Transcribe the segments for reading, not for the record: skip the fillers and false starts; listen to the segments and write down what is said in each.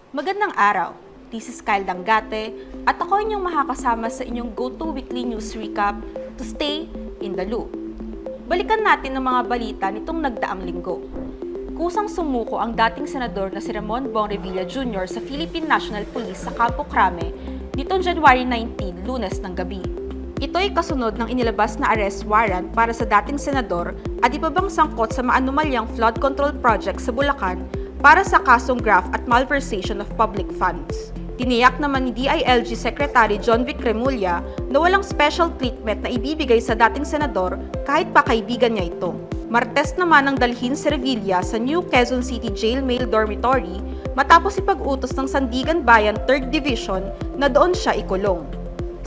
Magandang araw. This is Kyle Dangate at ako inyong makakasama sa inyong go-to weekly news recap to stay in the loop. Balikan natin ang mga balita nitong nagdaang linggo. Kusang sumuko ang dating senador na si Ramon Bong Revilla Jr. sa Philippine National Police sa Campo Crame nitong January 19, Lunes ng gabi. Ito ay kasunod ng inilabas na arrest warrant para sa dating senador at iba bang sangkot sa maanumalyang flood control project sa Bulacan para sa kasong graft at malversation of public funds. Tiniyak naman ni DILG Secretary John Vic Remulla na walang special treatment na ibibigay sa dating senador kahit pa kaibigan niya ito. Martes naman ang dalhin si Revilla sa New Quezon City Jail Male Dormitory matapos ipag-utos ng Sandigan Bayan 3rd Division na doon siya ikulong.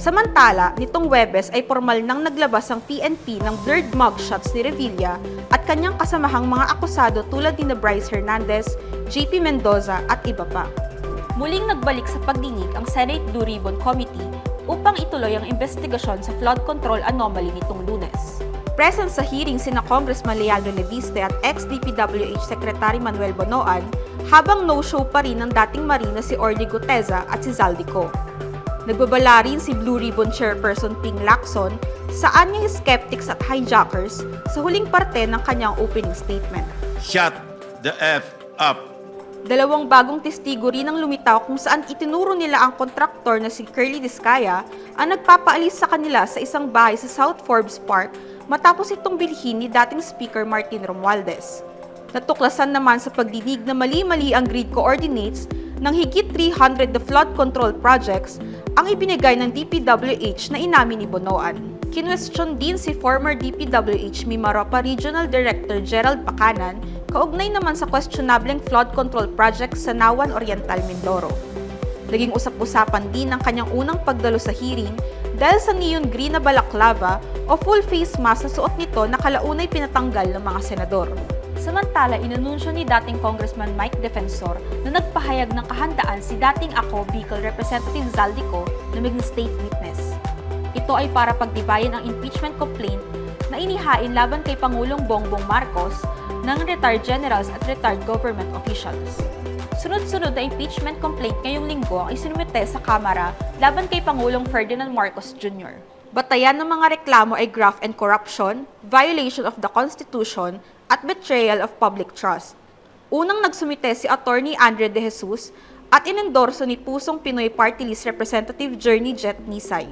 Samantala, nitong Webes ay formal nang naglabas ang PNP ng blurred mugshots ni Revilla at kanyang kasamahang mga akusado tulad ni Bryce Hernandez, JP Mendoza at iba pa. Muling nagbalik sa pagdinig ang Senate Blue Ribbon Committee upang ituloy ang investigasyon sa flood control anomaly nitong Lunes. Present sa hearing sina Congressman Leandro Leviste at ex-DPWH Secretary Manuel Bonoan, habang no-show pa rin ng dating Marina si Orly Guteza at si Zaldico. Nagbabala rin si Blue Ribbon Chairperson Ping Lacson sa anyang skeptics at hijackers sa huling parte ng kanyang opening statement. Shut the F up! Dalawang bagong testigo rin ang lumitaw kung saan itinuro nila ang kontraktor na si Curly Discaya ang nagpapaalis sa kanila sa isang bahay sa South Forbes Park matapos itong bilhin ni dating Speaker Martin Romualdez. Natuklasan naman sa pagdinig na mali-mali ang grid coordinates ng higit 300 na flood control projects ang ibinigay ng DPWH na inamin ni Bonoan. Kinwestiyon din si former DPWH Mimaropa Regional Director Gerald Pacanan kaugnay naman sa questionableng flood control project sa Nawan Oriental, Mindoro. Naging usap-usapan din ang kanyang unang pagdalo sa hearing dahil sa neon green na balaklava o full face mask na suot nito na kalaunay pinatanggal ng mga senador. Samantala, inanunsyo ni dating Congressman Mike Defensor na nagpahayag ng kahandaan si dating ako Bicol Representative Zaldico na maging state witness. Ito ay para pagtibayan ang impeachment complaint na inihain laban kay Pangulong Bongbong Marcos ng retired generals at retired government officials. Sunod-sunod na impeachment complaint ngayong linggo ang isinumite sa Kamara laban kay Pangulong Ferdinand Marcos Jr. Batayan ng mga reklamo ay graft and corruption, violation of the Constitution, at betrayal of public trust. Unang nagsumite si Attorney Andre De Jesus at inendorso ni Pusong Pinoy Party List Representative Journey Jet Nisay.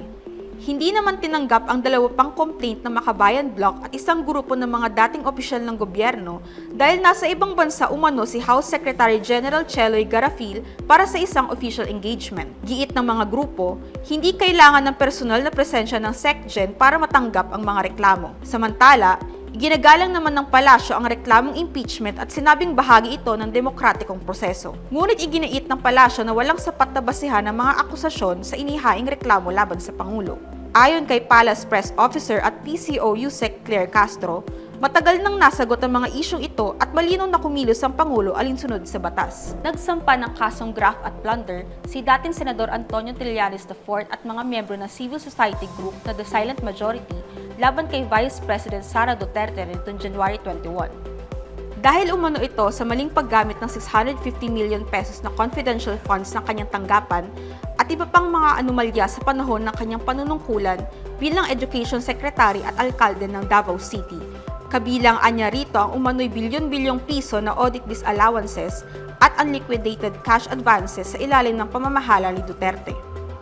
Hindi naman tinanggap ang dalawa pang complaint ng Makabayan Bloc at isang grupo ng mga dating opisyal ng gobyerno dahil nasa ibang bansa umano si House Secretary General Cheloy Garafil para sa isang official engagement. Giit ng mga grupo, hindi kailangan ng personal na presensya ng SecGen para matanggap ang mga reklamo. Samantala, iginagalang naman ng palasyo ang reklamong impeachment at sinabing bahagi ito ng demokratikong proseso. Ngunit iginait ng palasyo na walang sapat na basihan ng mga akusasyon sa inihaing reklamo laban sa Pangulo. Ayon kay Palace Press Officer at PCO USEC Claire Castro, matagal nang nasagot ang mga isyong ito at malinaw na kumilos ang Pangulo alinsunod sa batas. Nagsampa ng kasong graft at plunder si dating Senador Antonio Trillanes IV at mga miyembro ng civil society group na The Silent Majority laban kay Vice President Sara Duterte nitong January 21. Dahil umano ito sa maling paggamit ng 650 million pesos na confidential funds ng kanyang tanggapan at iba pang mga anomalya sa panahon ng kanyang panunungkulan bilang Education Secretary at Alkalde ng Davao City. Kabilang anya rito ang umano'y bilyon-bilyong piso na audit disallowances at unliquidated cash advances sa ilalim ng pamamahala ni Duterte.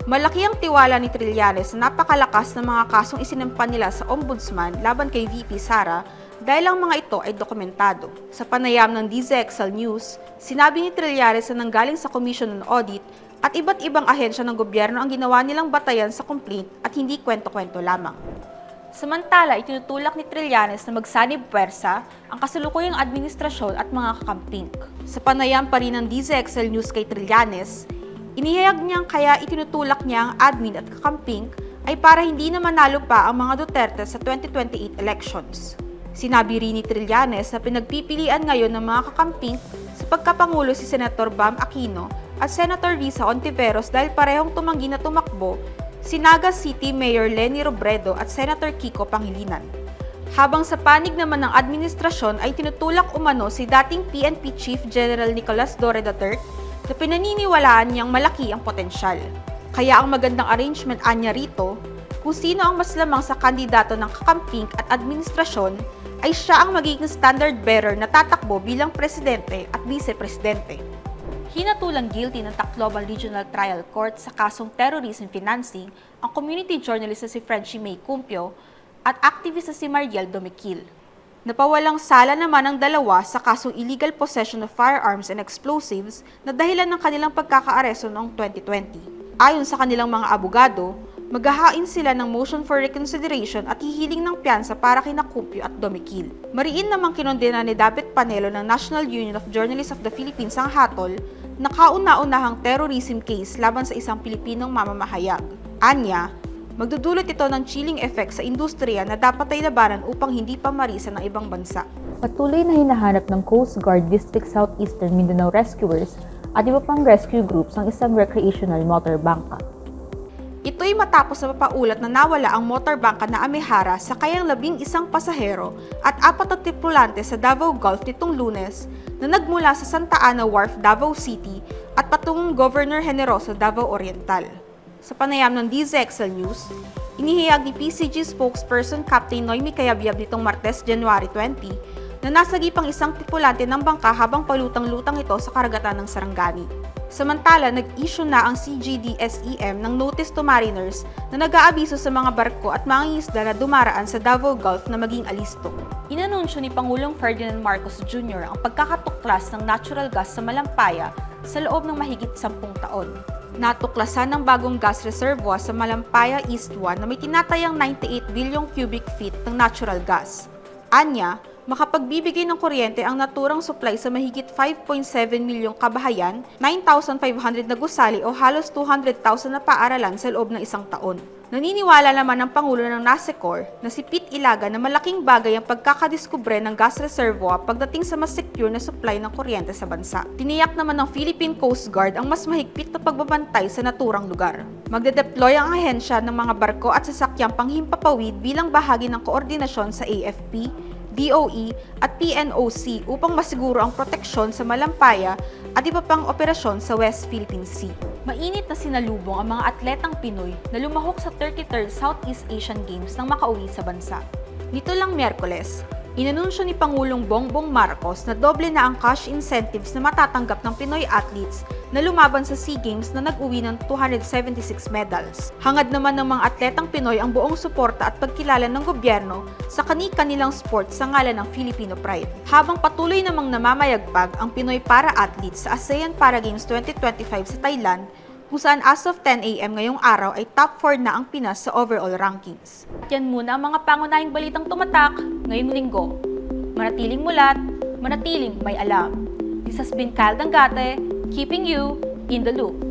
Malaki ang tiwala ni Trillanes na napakalakas ng mga kasong isinampa nila sa Ombudsman laban kay VP Sara dahil ang mga ito ay dokumentado. Sa panayam ng DZXL News, sinabi ni Trillanes na nanggaling sa Commission on Audit at iba't ibang ahensya ng gobyerno ang ginawa nilang batayan sa complaint at hindi kwento-kwento lamang. Samantala, itinutulak ni Trillanes na magsanib puwersa ang kasalukuyang administrasyon at mga kakamping. Sa panayam pa rin ng DZXL News kay Trillanes, inihayag niyang kaya itinutulak niya ang admin at kakamping ay para hindi na manalo pa ang mga Duterte sa 2028 elections. Sinabi rin ni Trillanes na pinagpipilian ngayon ng mga kakamping sa pagkapangulo si Senator Bam Aquino at Senator Risa Ontiveros dahil parehong tumanggi na tumakbo si Naga City Mayor Leni Robredo at Senator Kiko Pangilinan. Habang sa panig naman ng administrasyon ay tinutulak umano si dating PNP Chief General Nicolas Torre III, na pinaniniwalaan niyang malaki ang potensyal. Kaya ang magandang arrangement anya rito, kung sino ang mas lamang sa kandidato ng kakamping at administrasyon, ay siya ang magiging standard bearer na tatakbo bilang presidente at vice-presidente. Hinatulang guilty ng Tacloban Regional Trial Court sa kasong terrorism financing ang community journalist na si Frenchie May Cumpio at activist na si Mariel Domiquil. Napawalang sala naman ang dalawa sa kasong illegal possession of firearms and explosives na dahilan ng kanilang pagkakaaresto noong 2020. Ayon sa kanilang mga abogado, maghahain sila ng motion for reconsideration at hihiling ng piyansa para kina Cumpio at Domiquil. Mariin namang kinondena ni David Panelo ng National Union of Journalists of the Philippines ang hatol na kauna-unahang terrorism case laban sa isang Pilipinong mamamahayag. Anya, magdudulot ito ng chilling effect sa industriya na dapat ay labanan upang hindi pa marisa ng ibang bansa. Patuloy na hinahanap ng Coast Guard District Southeastern Mindanao Rescuers at iba pang rescue groups ang isang recreational motor bangka. Ito'y matapos na mapaulat na nawala ang motorbangka na Amihara sa kayang 11 pasahero at 4 na tripulante sa Davao Gulf nitong Lunes na nagmula sa Santa Ana Wharf, Davao City at patungong Governor Generoso, Davao Oriental. Sa panayam ng DZXL News, inihayag ni PCG spokesperson Captain Noemi Cayabyab nitong Martes, January 20, na nasagipang isang tripulante ng bangka habang palutang-lutang ito sa karagatan ng Sarangani. Samantala, nag-issue na ang CGD-SEM ng notice to mariners na nag-aabiso sa mga barko at mga isla na dumaraan sa Davao Gulf na maging alisto. Inanunsyo ni Pangulong Ferdinand Marcos Jr. ang pagkakatuklas ng natural gas sa Malampaya sa loob ng mahigit 10 taon. Natuklasan ng bagong gas reservoir sa Malampaya East 1 na may tinatayang 98 bilyong cubic feet ng natural gas. Anya, makapagbibigay ng kuryente ang naturang supply sa mahigit 5.7 milyong kabahayan, 9,500 na gusali o halos 200,000 na paaralan sa loob ng isang taon. Naniniwala naman ang Pangulo ng NASECOR na si Pete Ilaga na malaking bagay ang pagkakadiskubre ng gas reservoir pagdating sa mas secure na supply ng kuryente sa bansa. Tiniyak naman ng Philippine Coast Guard ang mas mahigpit na pagbabantay sa naturang lugar. Magde-deploy ang ahensya ng mga barko at sasakyang panghimpapawid bilang bahagi ng koordinasyon sa AFP, DOE at PNOC upang masiguro ang proteksyon sa Malampaya at iba pang operasyon sa West Philippine Sea. Mainit na sinalubong ang mga atletang Pinoy na lumahok sa 33rd Southeast Asian Games nang makauwi sa bansa. Nito lang Miyerkules, inanunsyo ni Pangulong Bongbong Marcos na doble na ang cash incentives na matatanggap ng Pinoy athletes na lumaban sa SEA Games na nag-uwi ng 276 medals. Hangad naman ng mga atletang Pinoy ang buong suporta at pagkilala ng gobyerno sa kani-kanilang sport sa ngalan ng Filipino Pride. Habang patuloy namang namamayagpag ang Pinoy para-athletes sa ASEAN Para Games 2025 sa Thailand, kung saan as of 10 a.m. ngayong araw ay top 4 na ang Pinas sa overall rankings. At yan muna ang mga pangunahing balitang tumatak ngayong linggo. Manatiling mulat, manatiling may alam. This has been Kyle Dangate, keeping you in the loop.